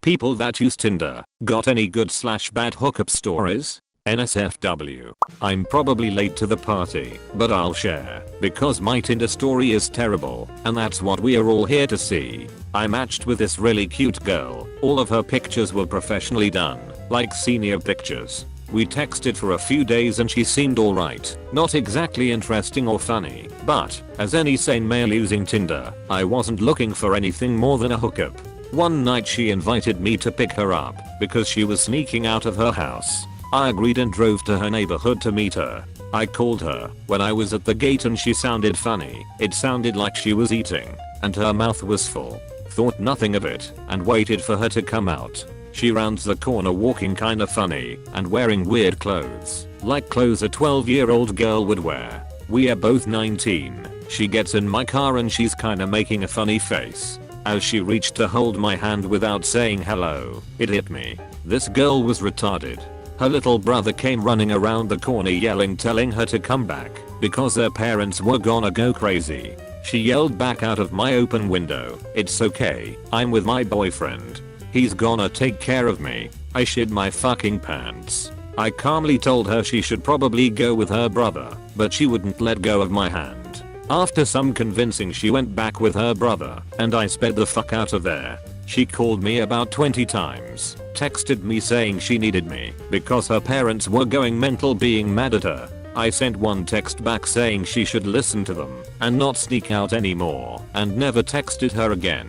People that use Tinder, got any good/bad hookup stories? NSFW. I'm probably late to the party, but I'll share, because my Tinder story is terrible, and that's what we are all here to see. I matched with this really cute girl. All of her pictures were professionally done, like senior pictures. We texted for a few days and she seemed alright. Not exactly interesting or funny, but, as any sane male using Tinder, I wasn't looking for anything more than a hookup. One night she invited me to pick her up, because she was sneaking out of her house. I agreed and drove to her neighborhood to meet her. I called her when I was at the gate and she sounded funny. It sounded like she was eating, and her mouth was full. Thought nothing of it, and waited for her to come out. She rounds the corner walking kinda funny, and wearing weird clothes, like clothes a 12-year-old girl would wear. We are both 19. She gets in my car and she's kinda making a funny face. As she reached to hold my hand without saying hello, it hit me. This girl was retarded. Her little brother came running around the corner yelling, telling her to come back, because their parents were gonna go crazy. She yelled back out of my open window, "It's okay, I'm with my boyfriend. He's gonna take care of me." I shit my fucking pants. I calmly told her she should probably go with her brother, but she wouldn't let go of my hand. After some convincing she went back with her brother, and I sped the fuck out of there. She called me about 20 times, texted me saying she needed me because her parents were going mental being mad at her. I sent one text back saying she should listen to them and not sneak out anymore, and never texted her again.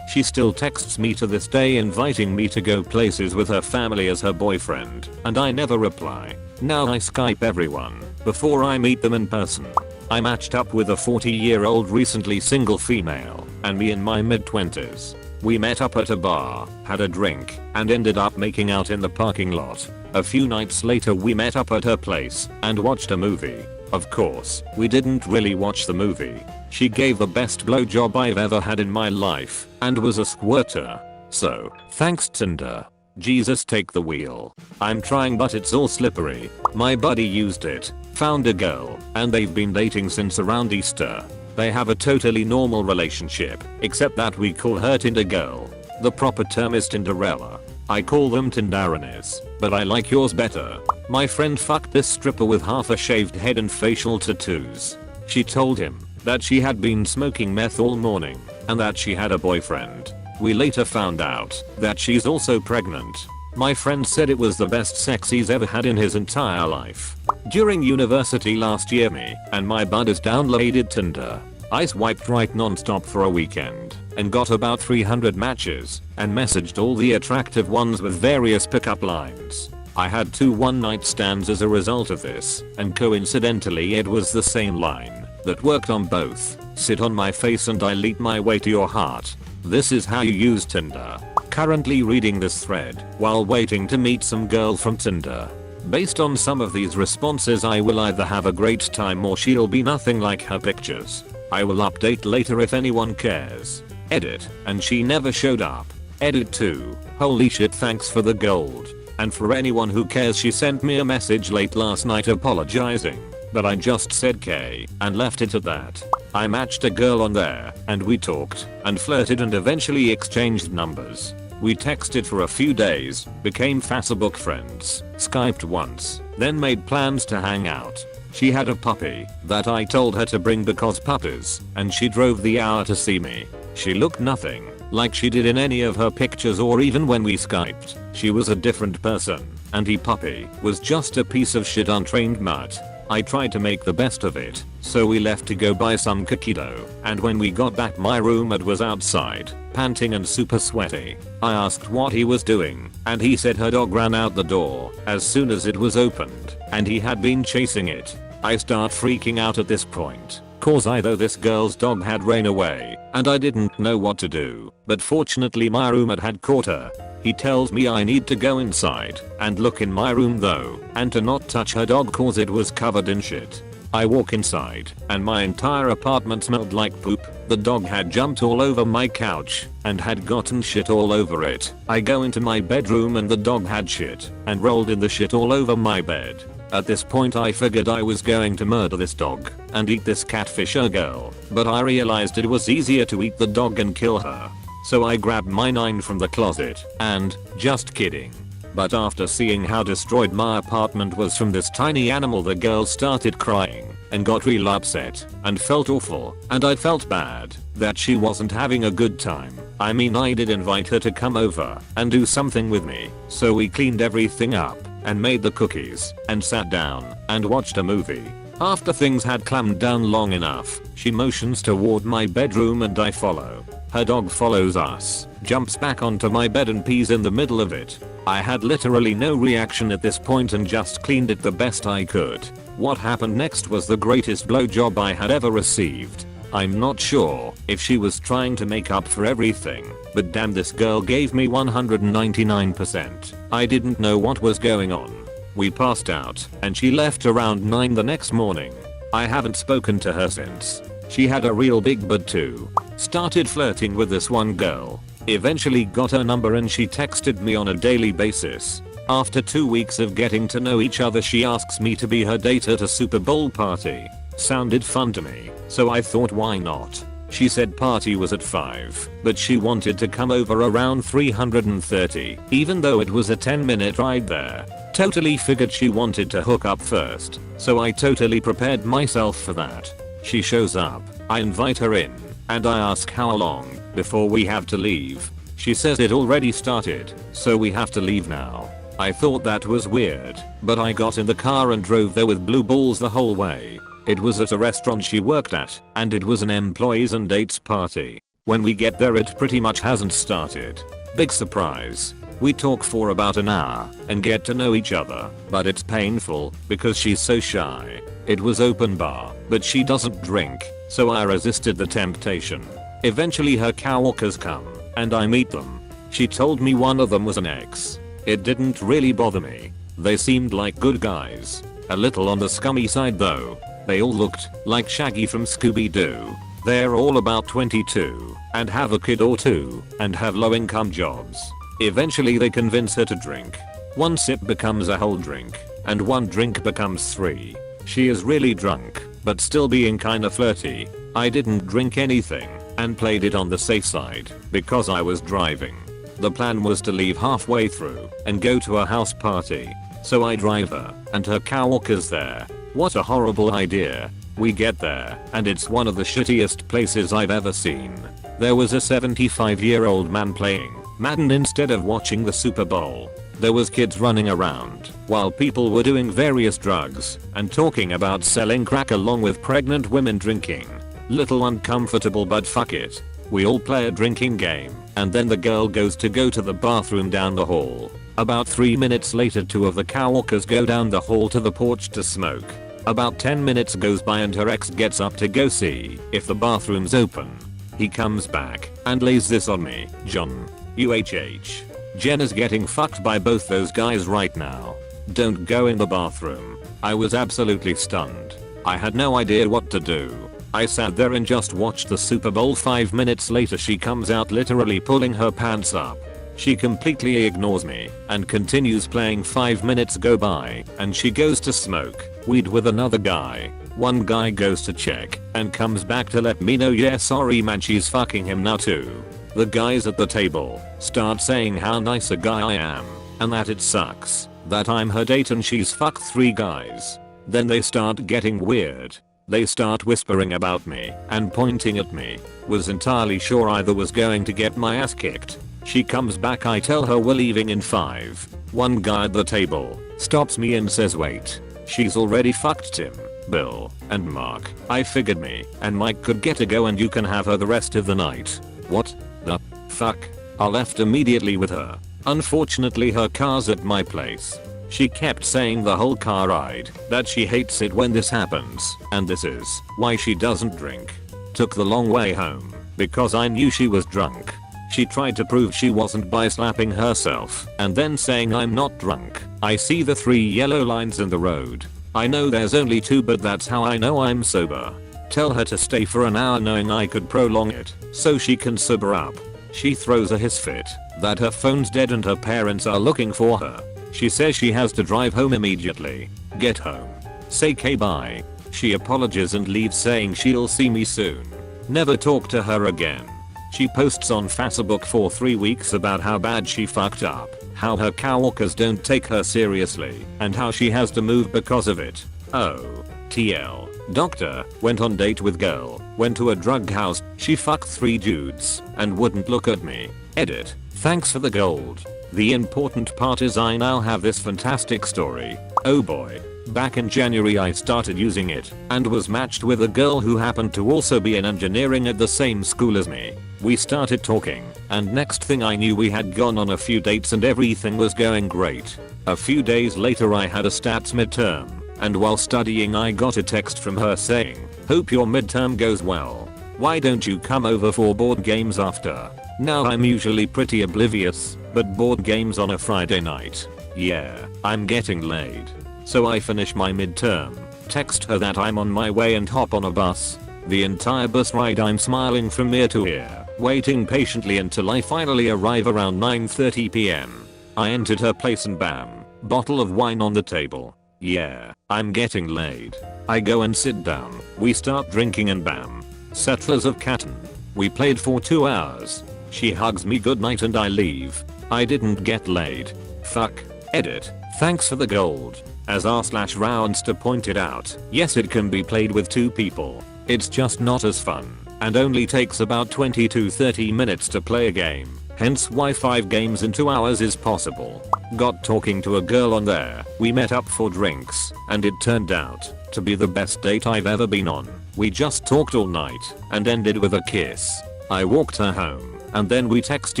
She still texts me to this day inviting me to go places with her family as her boyfriend, and I never reply. Now I Skype everyone before I meet them in person. I matched up with a 40-year-old recently single female, and me in my mid-20s. We met up at a bar, had a drink, and ended up making out in the parking lot. A few nights later we met up at her place and watched a movie. Of course, we didn't really watch the movie. She gave the best blowjob I've ever had in my life, and was a squirter. So, thanks Tinder. Jesus take the wheel. I'm trying but it's all slippery. My buddy used it, found a girl, and they've been dating since around Easter. They have a totally normal relationship, except that we call her Tinder girl. The proper term is Tinderella. I call them Tindarines, but I like yours better. My friend fucked this stripper with half a shaved head and facial tattoos. She told him that she had been smoking meth all morning, and that she had a boyfriend. We later found out that she's also pregnant. My friend said it was the best sex he's ever had in his entire life. During university last year, me and my buddies downloaded Tinder. I swiped right non-stop for a weekend and got about 300 matches and messaged all the attractive ones with various pickup lines. I had 2 one-night stands as a result of this, and coincidentally it was the same line that worked on both. Sit on my face and I lead my way to your heart. This is how you use Tinder. Currently reading this thread while waiting to meet some girl from Tinder. Based on some of these responses, I will either have a great time or she'll be nothing like her pictures. I will update later if anyone cares. Edit, and she never showed up. Edit 2, holy shit, thanks for the gold. And for anyone who cares, she sent me a message late last night apologizing, but I just said K and left it at that. I matched a girl on there, and we talked and flirted and eventually exchanged numbers. We texted for a few days, became Facebook friends, Skyped once, then made plans to hang out. She had a puppy that I told her to bring because puppies, and she drove the hour to see me. She looked nothing like she did in any of her pictures or even when we Skyped. She was a different person, and the puppy was just a piece of shit untrained mutt. I tried to make the best of it, so we left to go buy some cookie dough, and when we got back my roommate was outside, panting and super sweaty. I asked what he was doing, and he said her dog ran out the door as soon as it was opened, and he had been chasing it. I start freaking out at this point, cause either this girl's dog had ran away, and I didn't know what to do, but fortunately my roommate had caught her. He tells me I need to go inside and look in my room though, and to not touch her dog cause it was covered in shit. I walk inside, and my entire apartment smelled like poop. The dog had jumped all over my couch and had gotten shit all over it. I go into my bedroom and the dog had shit and rolled in the shit all over my bed. At this point I figured I was going to murder this dog and eat this catfisher girl, but I realized it was easier to eat the dog and kill her. So I grabbed my 9 from the closet and, just kidding. But after seeing how destroyed my apartment was from this tiny animal, the girl started crying and got real upset and felt awful, and I felt bad that she wasn't having a good time. I mean, I did invite her to come over and do something with me, so we cleaned everything up and made the cookies and sat down and watched a movie. After things had calmed down long enough, she motions toward my bedroom and I follow. Her dog follows us, jumps back onto my bed and pees in the middle of it. I had literally no reaction at this point and just cleaned it the best I could. What happened next was the greatest blowjob I had ever received. I'm not sure if she was trying to make up for everything, but damn, this girl gave me 199%. I didn't know what was going on. We passed out and she left around 9 the next morning. I haven't spoken to her since. She had a real big butt too. Started flirting with this one girl. Eventually got her number and she texted me on a daily basis. After 2 weeks of getting to know each other, she asks me to be her date at a Super Bowl party. Sounded fun to me, so I thought, why not? She said party was at 5, but she wanted to come over around 3:30, even though it was a 10-minute ride there. Totally figured she wanted to hook up first, so I totally prepared myself for that. She shows up, I invite her in, and I ask how long before we have to leave. She says it already started, so we have to leave now. I thought that was weird, but I got in the car and drove there with blue balls the whole way. It was at a restaurant she worked at, and it was an employees and dates party. When we get there, it pretty much hasn't started. Big surprise. We talk for about an hour and get to know each other, but it's painful because she's so shy. It was open bar, but she doesn't drink, so I resisted the temptation. Eventually her coworkers come, and I meet them. She told me one of them was an ex. It didn't really bother me. They seemed like good guys. A little on the scummy side though. They all looked like Shaggy from Scooby-Doo. They're all about 22 and have a kid or two and have low income jobs. Eventually they convince her to drink. One sip becomes a whole drink, and one drink becomes 3. She is really drunk, but still being kinda flirty. I didn't drink anything and played it on the safe side because I was driving. The plan was to leave halfway through and go to a house party. So I drive her and her coworkers there. What a horrible idea. We get there and it's one of the shittiest places I've ever seen. There was a 75-year-old man playing Madden instead of watching the Super Bowl. There was kids running around while people were doing various drugs and talking about selling crack along with pregnant women drinking. Little uncomfortable, but fuck it. We all play a drinking game and then the girl goes to go to the bathroom down the hall. About 3 minutes later, 2 of the coworkers go down the hall to the porch to smoke. About 10 minutes goes by and her ex gets up to go see if the bathroom's open. He comes back and lays this on me. John, UHH. Jen is getting fucked by both those guys right now. Don't go in the bathroom. I was absolutely stunned. I had no idea what to do. I sat there and just watched the Super Bowl. 5 minutes later she comes out literally pulling her pants up. She completely ignores me and continues playing. 5 minutes go by and she goes to smoke weed with another guy. One guy goes to check and comes back to let me know, yeah, sorry man, she's fucking him now too. The guys at the table start saying how nice a guy I am and that it sucks that I'm her date and she's fucked 3 guys. Then they start getting weird. They start whispering about me and pointing at me. Was entirely sure either was going to get my ass kicked. She comes back, I tell her we're leaving in 5. One guy at the table stops me and says wait. She's already fucked Tim, Bill, and Mark. I figured me and Mike could get a go and you can have her the rest of the night. What the fuck? I left immediately with her. Unfortunately her car's at my place. She kept saying the whole car ride that she hates it when this happens and this is why she doesn't drink. Took the long way home because I knew she was drunk. She tried to prove she wasn't by slapping herself and then saying I'm not drunk. I see the 3 yellow lines in the road. I know there's only 2, but that's how I know I'm sober. Tell her to stay for an hour knowing I could prolong it so she can sober up. She throws a hiss fit that her phone's dead and her parents are looking for her. She says she has to drive home immediately. Get home. Say K bye. She apologizes and leaves saying she'll see me soon. Never talk to her again. She posts on Facebook for 3 weeks about how bad she fucked up, how her coworkers don't take her seriously, and how she has to move because of it. Oh. TL. Doctor, went on date with girl, went to a drug house, she fucked 3 dudes, and wouldn't look at me. Edit. Thanks for the gold. The important part is I now have this fantastic story. Oh boy. Back in January I started using it, and was matched with a girl who happened to also be in engineering at the same school as me. We started talking, and next thing I knew we had gone on a few dates and everything was going great. A few days later I had a stats midterm, and while studying I got a text from her saying, "Hope your midterm goes well. Why don't you come over for board games after?" Now I'm usually pretty oblivious, but board games on a Friday night? Yeah, I'm getting laid. So I finish my midterm, text her that I'm on my way and hop on a bus. The entire bus ride I'm smiling from ear to ear, waiting patiently until I finally arrive around 9:30 p.m. I entered her place and bam, bottle of wine on the table. Yeah, I'm getting laid. I go and sit down, we start drinking and bam. Settlers of Catan. We played for 2 hours. She hugs me goodnight and I leave. I didn't get laid. Fuck. Edit. Thanks for the gold. As r/roundster pointed out, yes it can be played with 2 people. It's just not as fun, and only takes about 20 to 30 minutes to play a game. Hence why 5 games in 2 hours is possible. Got talking to a girl on there, we met up for drinks, and it turned out to be the best date I've ever been on. We just talked all night, and ended with a kiss. I walked her home, and then we texted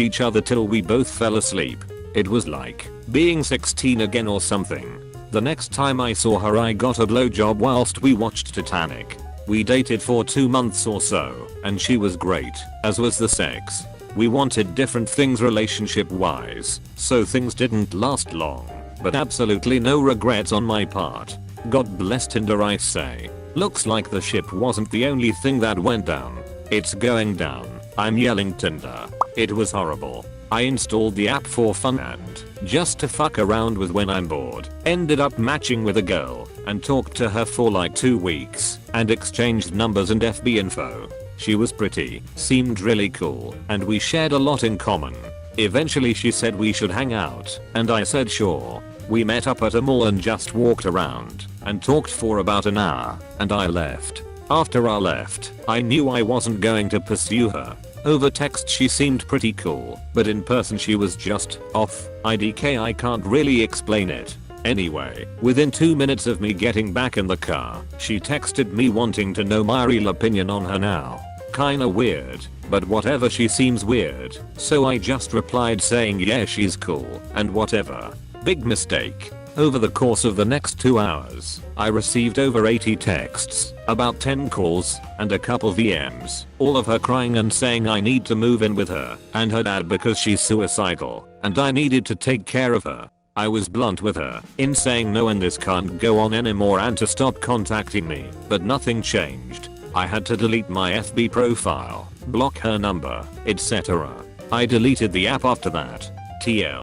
each other till we both fell asleep. It was like being 16 again or something. The next time I saw her I got a blowjob whilst we watched Titanic. We dated for 2 months or so, and she was great, as was the sex. We wanted different things relationship wise, so things didn't last long, but absolutely no regrets on my part. God bless Tinder I say. Looks like the ship wasn't the only thing that went down. It's going down. I'm yelling Tinder. It was horrible. I installed the app for fun and just to fuck around with when I'm bored. Ended up matching with a girl and talked to her for like 2 weeks and exchanged numbers and FB info. She was pretty, seemed really cool, and we shared a lot in common. Eventually she said we should hang out, and I said sure. We met up at a mall and just walked around and talked for about an hour, and I left. After I left, I knew I wasn't going to pursue her. Over text she seemed pretty cool, but in person she was just off. IDK I can't really explain it. Anyway, within 2 minutes of me getting back in the car, she texted me wanting to know my real opinion on her now. Kinda weird, but whatever, she seems weird, so I just replied saying yeah she's cool, and whatever. Big mistake. Over the course of the next 2 hours, I received over 80 texts, about 10 calls, and a couple VMs, all of her crying and saying I need to move in with her and her dad because she's suicidal, and I needed to take care of her. I was blunt with her in saying no and this can't go on anymore and to stop contacting me, but nothing changed. I had to delete my FB profile, block her number, etc. I deleted the app after that. TL.